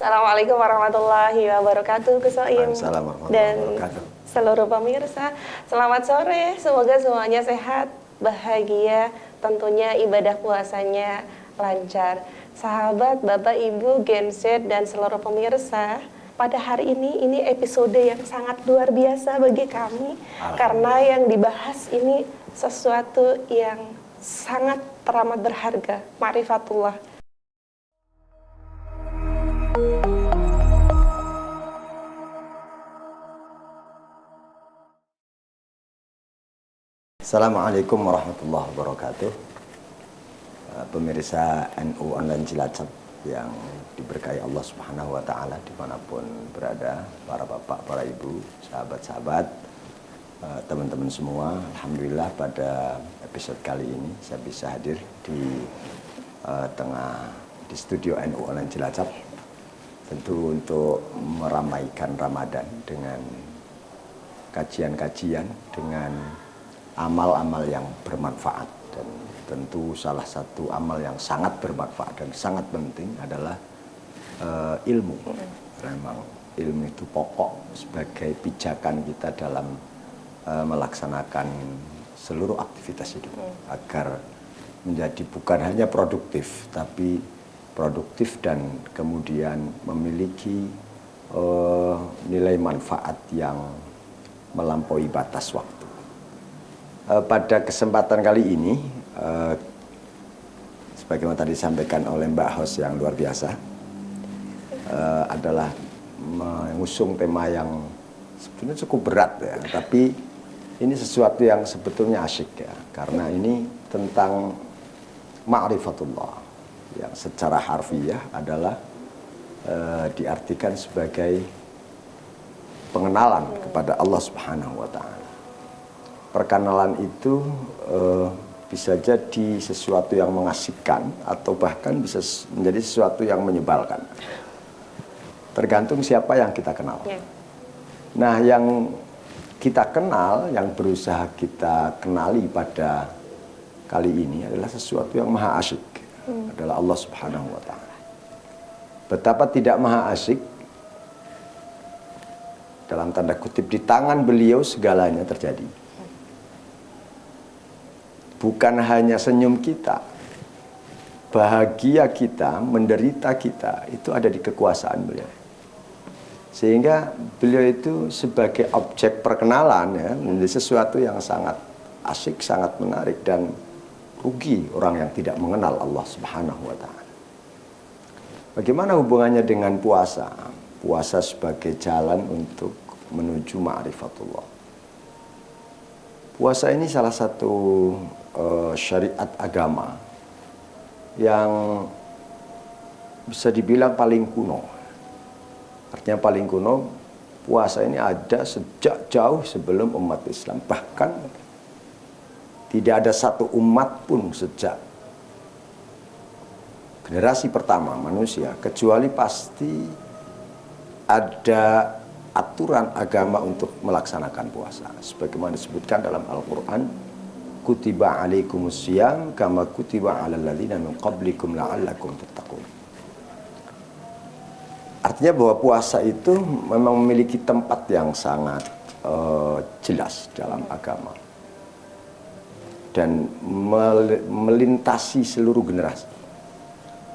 Assalamualaikum warahmatullahi wabarakatuh, Gus Soim dan seluruh pemirsa. Selamat sore, semoga semuanya sehat, bahagia, tentunya ibadah puasanya lancar. Sahabat, Bapak, Ibu, Gen Z, dan seluruh pemirsa, pada hari ini episode yang sangat luar biasa bagi kami, karena yang dibahas ini sesuatu yang sangat teramat berharga, ma'rifatullah. Assalamualaikum warahmatullahi wabarakatuh. Pemirsa NU Online Cilacap yang diberkahi Allah Subhanahu wa Ta'ala dimanapun berada, para bapak, para ibu, sahabat-sahabat, teman-teman semua. Alhamdulillah pada episode kali ini saya bisa hadir di di studio NU Online Cilacap, tentu untuk meramaikan Ramadan dengan kajian-kajian, dengan amal-amal yang bermanfaat. Dan tentu salah satu amal yang sangat bermanfaat dan sangat penting adalah ilmu. Memang ilmu itu pokok sebagai pijakan kita dalam melaksanakan seluruh aktivitas hidup, agar menjadi bukan hanya produktif, tapi produktif dan kemudian memiliki nilai manfaat yang melampaui batas waktu. Pada kesempatan kali ini, sebagaimana tadi disampaikan oleh Mbak Hos yang luar biasa, adalah mengusung tema yang sebetulnya cukup berat ya, tapi ini sesuatu yang sebetulnya asyik ya, karena ini tentang ma'rifatullah, yang secara harfiah adalah diartikan sebagai pengenalan kepada Allah Subhanahu wa Ta'ala. Perkenalan itu bisa jadi sesuatu yang mengasihkan atau bahkan bisa menjadi sesuatu yang menyebalkan. Tergantung siapa yang kita kenal. Nah, yang kita kenal, yang berusaha kita kenali pada kali ini adalah sesuatu yang maha asyik, adalah Allah Subhanahu wa Ta'ala. Betapa tidak maha asyik, dalam tanda kutip, di tangan beliau segalanya terjadi. Bukan hanya senyum kita, bahagia kita, menderita kita, itu ada di kekuasaan beliau. Sehingga beliau itu sebagai objek perkenalan ya, menjadi sesuatu yang sangat asyik, sangat menarik, dan rugi orang yang tidak mengenal Allah Subhanahu wa Ta'ala. Bagaimana hubungannya dengan puasa? Puasa sebagai jalan untuk menuju ma'rifatullah. Puasa ini salah satu syariat agama yang bisa dibilang paling kuno. Artinya paling kuno, puasa ini ada sejak jauh sebelum umat Islam. Bahkan tidak ada satu umat pun sejak generasi pertama manusia, kecuali pasti ada aturan agama untuk melaksanakan puasa. Sebagaimana disebutkan dalam Al-Quran, kutiba alaikumusiyam kama kutiba alal ladzina min qablikum la'allakum tattaqun. Artinya bahwa puasa itu memang memiliki tempat yang sangat jelas dalam agama dan melintasi seluruh generasi.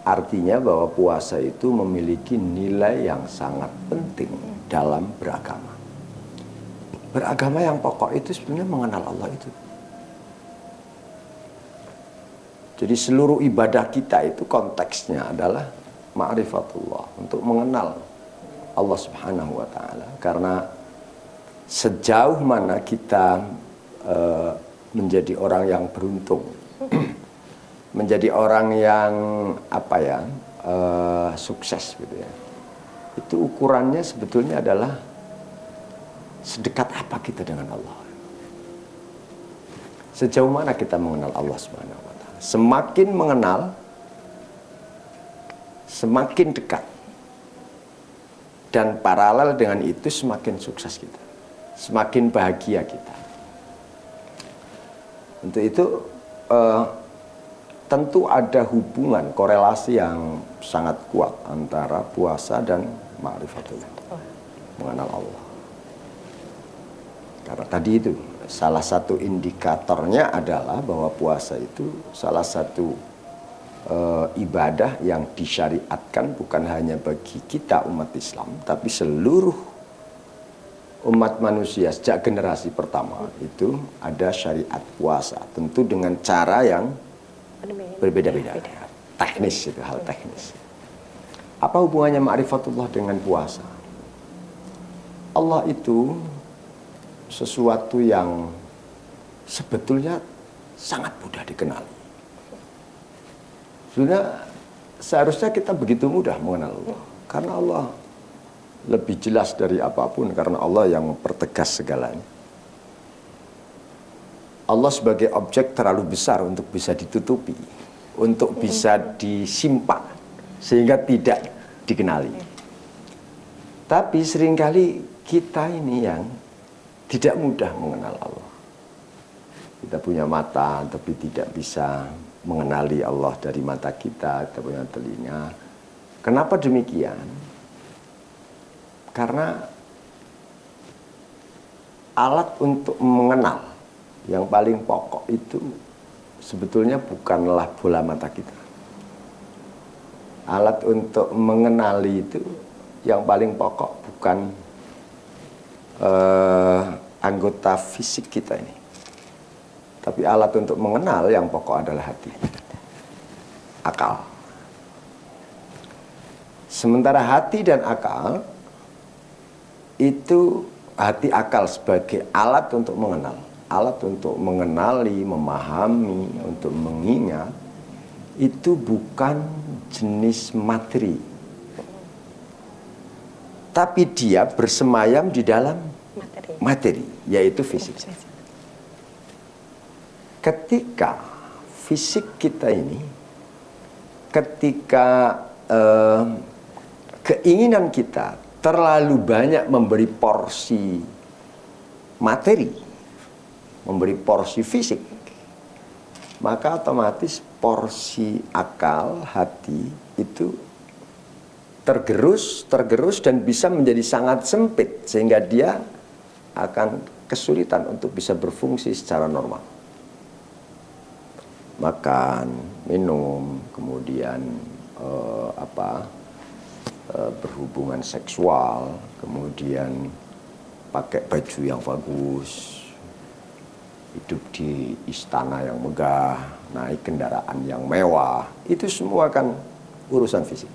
Artinya bahwa puasa itu memiliki nilai yang sangat penting dalam beragama. Beragama yang pokok itu sebenarnya mengenal Allah itu. Jadi seluruh ibadah kita itu konteksnya adalah ma'rifatullah, untuk mengenal Allah Subhanahu wa Ta'ala. Karena sejauh mana kita menjadi orang yang beruntung, menjadi orang yang sukses gitu ya, itu ukurannya sebetulnya adalah sedekat apa kita dengan Allah, sejauh mana kita mengenal Allah Subhanahu wa Ta'ala. Semakin mengenal, semakin dekat, dan paralel dengan itu semakin sukses kita, semakin bahagia kita. Untuk itu tentu ada hubungan, korelasi yang sangat kuat antara puasa dan ma'rifatullah, mengenal Allah. Karena tadi itu salah satu indikatornya adalah bahwa puasa itu salah satu ibadah yang disyariatkan bukan hanya bagi kita umat Islam, tapi seluruh umat manusia sejak generasi pertama itu ada syariat puasa, tentu dengan cara yang berbeda-beda, teknis, itu hal teknis. Apa hubungannya ma'rifatullah dengan puasa? Allah itu sesuatu yang sebetulnya sangat mudah dikenali. Seharusnya kita begitu mudah mengenal Allah, karena Allah lebih jelas dari apapun, karena Allah yang mempertegas segalanya. Allah sebagai objek terlalu besar untuk bisa ditutupi, untuk bisa disimpan, sehingga tidak dikenali. Tapi seringkali kita ini yang tidak mudah mengenal Allah. Kita punya mata, tapi tidak bisa mengenali Allah dari mata kita. Kita punya telinga. Kenapa demikian? Karena alat untuk mengenal yang paling pokok itu sebetulnya bukanlah bola mata kita. Alat untuk mengenali itu yang paling pokok bukan anggota fisik kita ini. Tapi alat untuk mengenal yang pokok adalah hati, akal. Sementara hati dan akal itu, hati akal sebagai alat untuk mengenal, alat untuk mengenali, memahami, untuk mengingat, itu bukan jenis materi, tapi dia bersemayam di dalam materi, yaitu fisik. Ketika fisik kita ini, ketika keinginan kita terlalu banyak memberi porsi materi, memberi porsi fisik, maka otomatis porsi akal, hati itu tergerus dan bisa menjadi sangat sempit, sehingga dia akan kesulitan untuk bisa berfungsi secara normal. Makan, minum, kemudian berhubungan seksual, kemudian pakai baju yang bagus, hidup di istana yang megah, naik kendaraan yang mewah, itu semua kan urusan fisik.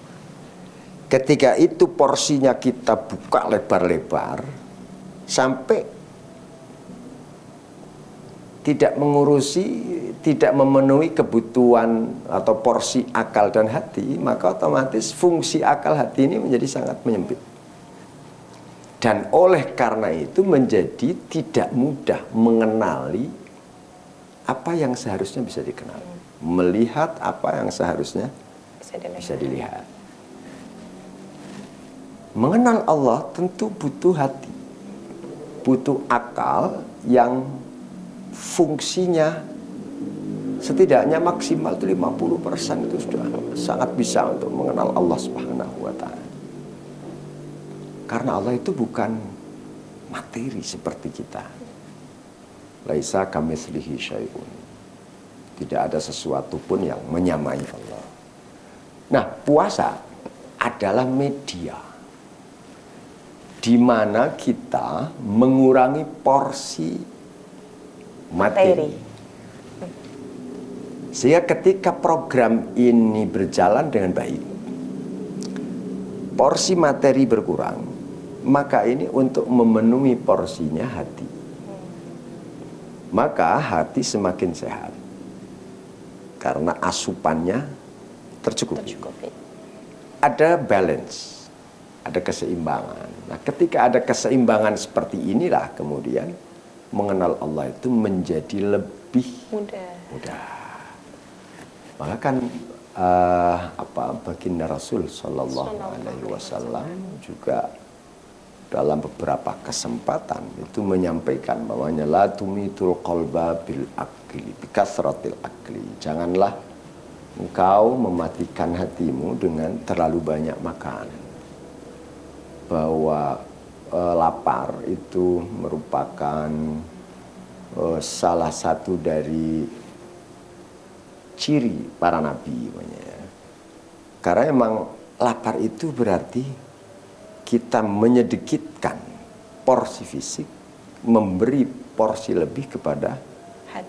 Ketika itu porsinya kita buka lebar-lebar sampai tidak mengurusi, tidak memenuhi kebutuhan atau porsi akal dan hati, maka otomatis fungsi akal hati ini menjadi sangat menyempit. Dan oleh karena itu menjadi tidak mudah mengenali apa yang seharusnya bisa dikenali, melihat apa yang seharusnya bisa dilihat. Mengenal Allah tentu butuh hati, butuh akal yang fungsinya setidaknya maksimal itu 50% itu sudah sangat bisa untuk mengenal Allah Subhanahu wa ta'ala. Karena Allah itu bukan materi seperti kita. Laisa kamitslihi syai'un. Tidak ada sesuatu pun yang menyamai Allah. Nah, puasa adalah media di mana kita mengurangi porsi materi. Sehingga ketika program ini berjalan dengan baik, porsi materi berkurang, maka ini untuk memenuhi porsinya hati. Maka hati semakin sehat karena asupannya tercukupi. Ada balance, ada keseimbangan. Nah, ketika ada keseimbangan seperti inilah kemudian mengenal Allah itu menjadi lebih mudah. Maka kan baginda Rasul Sallallahu Alaihi Wasallam juga dalam beberapa kesempatan itu menyampaikan bahwanya la tumitul qalba bil akli, bi kasratil akli. Janganlah engkau mematikan hatimu dengan terlalu banyak makan. Bahwa lapar itu merupakan salah satu dari ciri para nabi. Karena emang lapar itu berarti kita menyedikitkan porsi fisik, memberi porsi lebih kepada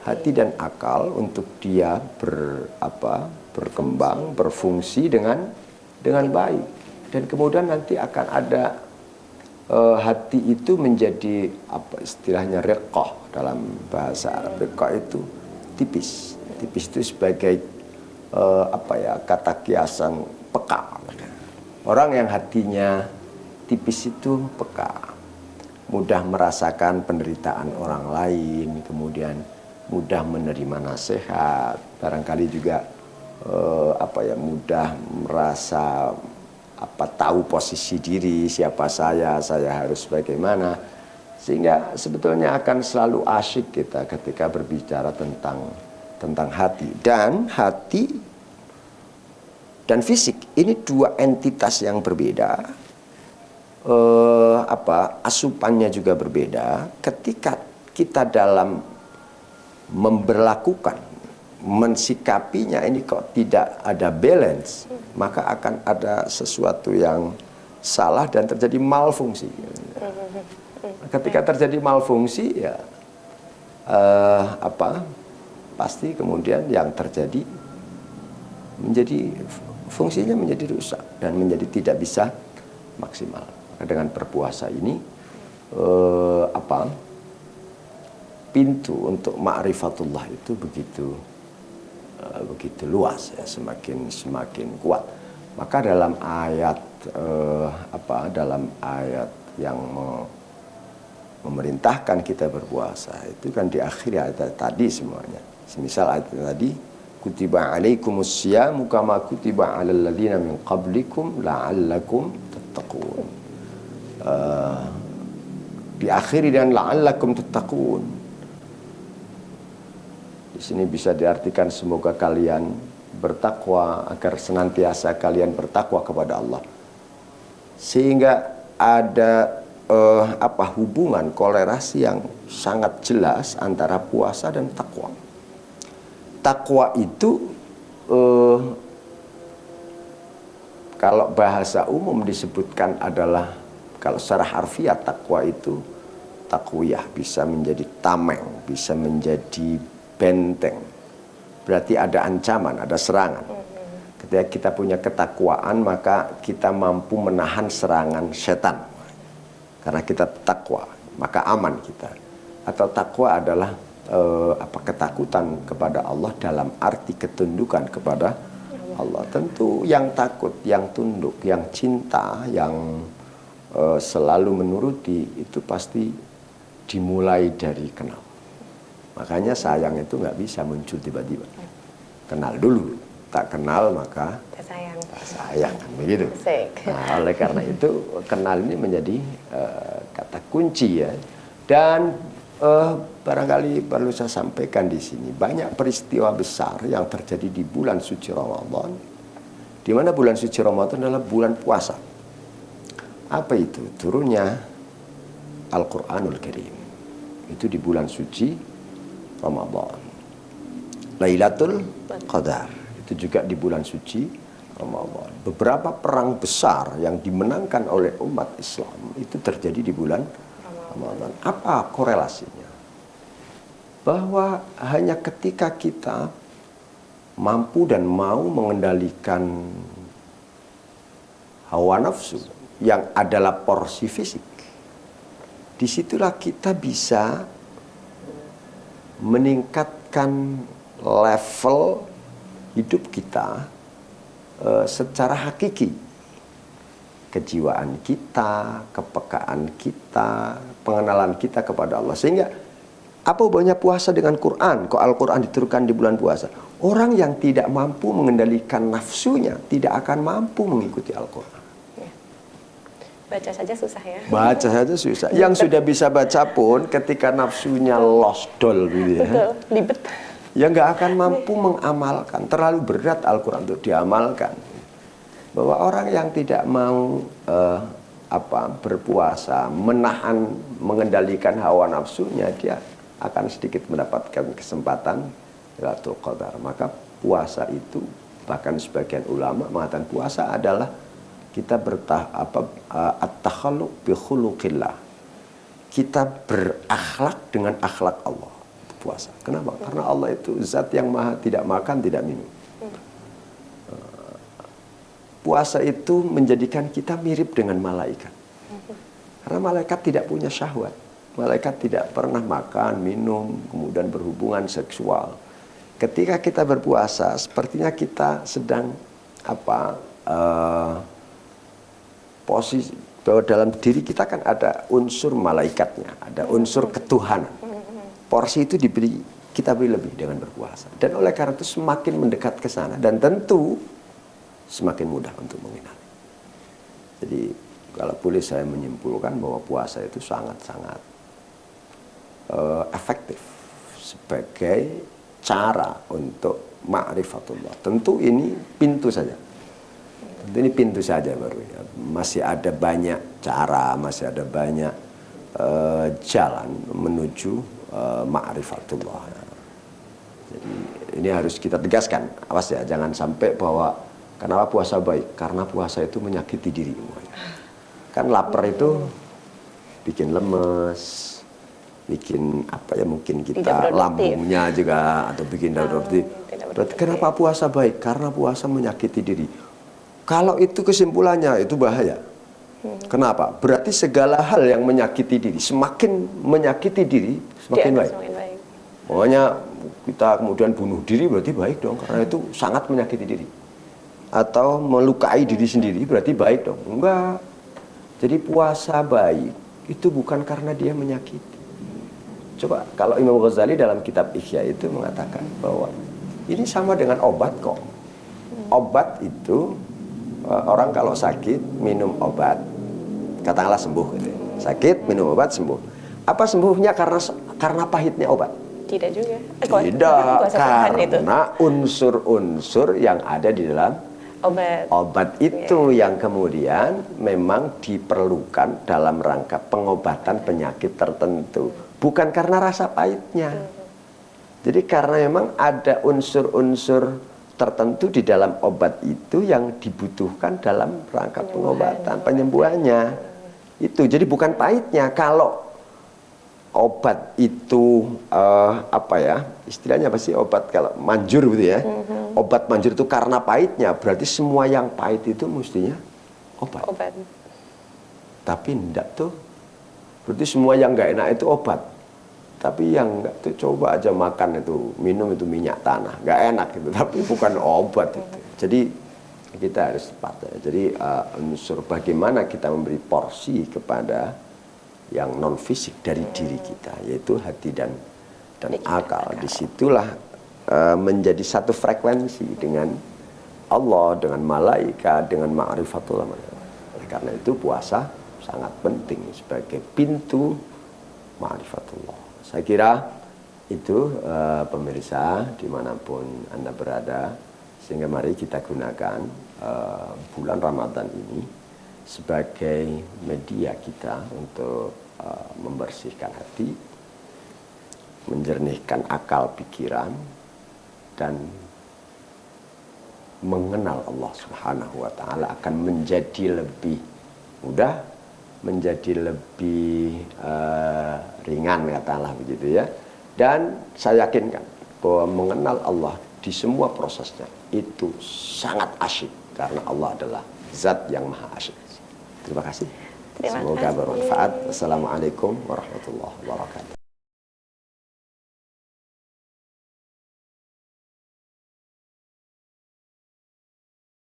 hati dan akal untuk dia berkembang, berfungsi dengan baik. Dan kemudian nanti akan ada hati itu menjadi apa istilahnya riqqah dalam bahasa Arab. Riqqah itu tipis. Tipis itu sebagai kata kiasan peka. Orang yang hatinya tipis itu peka, mudah merasakan penderitaan orang lain, kemudian mudah menerima nasihat, barangkali juga mudah merasa tahu posisi diri, siapa saya harus bagaimana, sehingga sebetulnya akan selalu asyik kita ketika berbicara tentang hati. Dan hati dan fisik ini dua entitas yang berbeda, asupannya juga berbeda. Ketika kita dalam memberlakukan, mensikapinya ini kok tidak ada balance, maka akan ada sesuatu yang salah dan terjadi malfungsi. Ketika terjadi malfungsi, ya pasti kemudian yang terjadi menjadi fungsinya menjadi rusak dan menjadi tidak bisa maksimal. Dengan berpuasa ini pintu untuk ma'rifatullah itu begitu luas ya, semakin kuat. Maka dalam ayat yang memerintahkan kita berpuasa itu kan di akhir ayat tadi semuanya. Semisal ayat tadi, kutiba alaikumus syamu kama kutiba alal ladzina min qablikum la'allakum tattaqun. Diakhiri dengan la'allakum tattaqun. Di sini bisa diartikan semoga kalian bertakwa, agar senantiasa kalian bertakwa kepada Allah. Sehingga ada hubungan kolerasi yang sangat jelas antara puasa dan takwa. Takwa itu kalau bahasa umum disebutkan adalah, kalau secara harfiah takwa itu takwiyah, bisa menjadi tameng, bisa menjadi benteng. Berarti ada ancaman, ada serangan. Ketika kita punya ketakwaan, maka kita mampu menahan serangan setan. Karena kita takwa, maka aman kita. Atau takwa adalah ketakutan kepada Allah dalam arti ketundukan kepada Allah. Tentu yang takut, yang tunduk, yang cinta, yang selalu menuruti, itu pasti dimulai dari kenal. Makanya sayang itu nggak bisa muncul tiba-tiba. Kenal dulu, tak kenal maka tak sayang, kan begitu. Nah, oleh karena itu kenal ini menjadi kata kunci ya. Dan barangkali perlu saya sampaikan di sini, banyak peristiwa besar yang terjadi di bulan suci Ramadan, di mana bulan suci Ramadan adalah bulan puasa. Apa itu? Turunnya Al-Quranul Karim itu di bulan suci Ramadan. Lailatul Qadar itu juga di bulan suci Ramadan. Beberapa perang besar yang dimenangkan oleh umat Islam itu terjadi di bulan Ramadan. Apa korelasinya? Bahwa hanya ketika kita mampu dan mau mengendalikan hawa nafsu yang adalah porsi fisik, disitulah kita bisa meningkatkan level hidup kita secara hakiki. Kejiwaan kita, kepekaan kita, pengenalan kita kepada Allah. Sehingga apa hubungannya puasa dengan Quran? Kok Al-Quran diturunkan di bulan puasa? Orang yang tidak mampu mengendalikan nafsunya tidak akan mampu mengikuti Al-Quran. Baca saja susah ya. Baca saja susah. Yang sudah bisa baca pun ketika nafsunya lost doll gitu ya. Betul, libet. ya nggak akan mampu mengamalkan. Terlalu berat Al-Quran untuk diamalkan. Bahwa orang yang tidak mau berpuasa, menahan, mengendalikan hawa nafsunya, dia akan sedikit mendapatkan kesempatan Lailatul Qadar. Maka puasa itu, bahkan sebagian ulama mengatakan puasa adalah kita at-takhalluq bi khuluqillah. Kita berakhlak dengan akhlak Allah. Puasa. Kenapa? Karena Allah itu zat yang maha tidak makan, tidak minum. Puasa itu menjadikan kita mirip dengan malaikat. Karena malaikat tidak punya syahwat. Malaikat tidak pernah makan, minum, kemudian berhubungan seksual. Ketika kita berpuasa, sepertinya kita sedang posisi bahwa dalam diri kita kan ada unsur malaikatnya, ada unsur ketuhanan. Porsi itu kita beri lebih dengan berpuasa. Dan oleh karena itu semakin mendekat ke sana dan tentu semakin mudah untuk mengenali. Jadi kalau boleh saya menyimpulkan bahwa puasa itu sangat-sangat efektif sebagai cara untuk ma'rifatullah. Tentu ini pintu saja. Tentu ini pintu saja baru ya. Masih ada banyak cara, masih ada banyak jalan menuju ma'rifatullah. Jadi ini harus kita tegaskan. Awas ya, jangan sampai bahwa kenapa puasa baik? Karena puasa itu menyakiti diri. Kan lapar itu bikin lemes, bikin mungkin kita lambungnya juga atau bikin produktif. Berarti kenapa puasa baik? Karena puasa menyakiti diri. Kalau itu kesimpulannya itu bahaya. Kenapa? Berarti segala hal yang menyakiti diri, semakin menyakiti diri semakin baik. Pokoknya kita kemudian bunuh diri berarti baik dong, karena itu sangat menyakiti diri. Atau melukai diri sendiri berarti baik dong. Enggak. Jadi puasa baik itu bukan karena dia menyakiti. Coba kalau Imam Ghazali dalam kitab Ihya itu mengatakan bahwa ini sama dengan obat kok. Obat itu orang kalau sakit minum obat, katakanlah sembuh gitu. Sakit minum obat sembuh. Apa sembuhnya karena pahitnya obat? Tidak juga. Tidak, karena unsur-unsur yang ada di dalam obat itu yang kemudian memang diperlukan dalam rangka pengobatan penyakit tertentu, bukan karena rasa pahitnya. Jadi karena memang ada unsur-unsur tertentu di dalam obat itu yang dibutuhkan dalam rangka pengobatan, penyembuhannya. Itu jadi bukan pahitnya. Kalau obat itu istilahnya apa sih, obat kalau manjur gitu ya. Obat manjur itu karena pahitnya, berarti semua yang pahit itu mestinya obat. Tapi enggak tuh. Berarti semua yang enggak enak itu obat. Tapi yang enggak tuh coba aja makan itu, minum itu minyak tanah, enggak enak gitu, tapi bukan obat itu. Jadi kita harus tepat ya. Jadi unsur bagaimana kita memberi porsi kepada yang non fisik dari diri kita, yaitu hati dan akal. Disitulah menjadi satu frekuensi dengan Allah, dengan malaikat, dengan ma'rifatullah. Karena itu puasa sangat penting sebagai pintu ma'rifatullah. Saya kira itu pemirsa dimanapun Anda berada, sehingga mari kita gunakan bulan Ramadan ini sebagai media kita untuk membersihkan hati, menjernihkan akal pikiran, dan mengenal Allah Subhanahu wa Ta'ala akan menjadi lebih mudah, menjadi lebih ringan, katakanlah begitu ya. Dan saya yakinkan bahwa mengenal Allah di semua prosesnya itu sangat asyik, karena Allah adalah zat yang maha asyik. Terima kasih. Semoga bermanfaat. Assalamualaikum warahmatullahi wabarakatuh.